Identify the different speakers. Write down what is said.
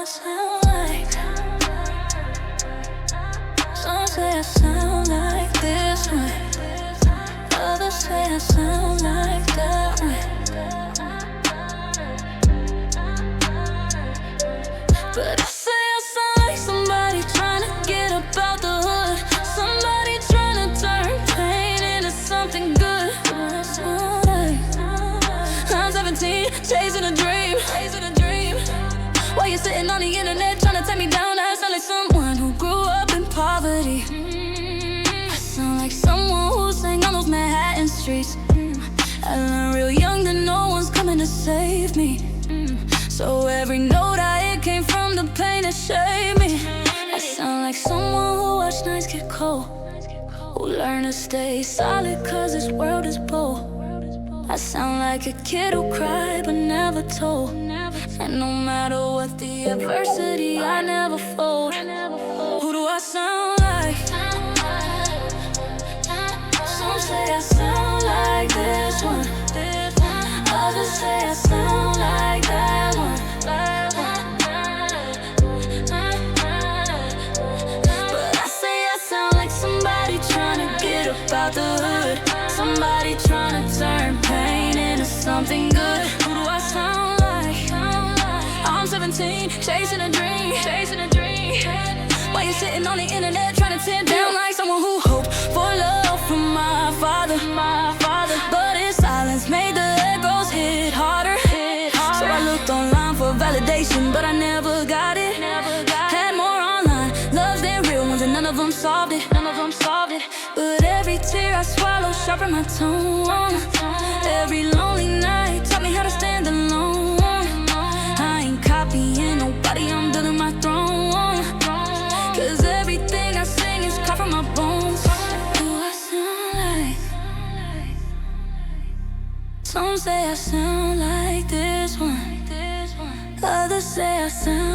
Speaker 1: I sound like? Some say I sound like this way, others say I sound like that way. But I say I sound like somebody trying to get up out the hood, somebody trying to turn pain into something good. I sound like I'm 17, chasing a dream. While you're sitting on the internet trying to take me down, I sound like someone who grew up in poverty. I sound like someone who sang on those Manhattan streets. I learned real young that no one's coming to save me. So every note I hit came from the pain that shaped me. I sound like someone who watched nights get cold, who learned to stay solid cause this world is bold. I sound like a kid who cried but never told, and no matter what the adversity, I never fold. Who do I sound like? Some say I sound like this one, others say I sound like that one. But I say I sound like somebody trying to get up out the hood, somebody trying to turn pain into something good. Who do I sound like? I'm 17, chasing a dream. While you're sitting on the internet trying to tear down like someone who hoped for love from my father. But his silence made the echoes hit harder. So I looked online for validation, but I never got it. Had more online loves than real ones, and none of them solved it. But every tear I swallow sharpened my tone. Every lonely night taught me how to stand alone. I ain't copying nobody, I'm building my throne. Cause everything I sing is cut from my bones. Who do I sound like? Some say I sound like this one, others say I sound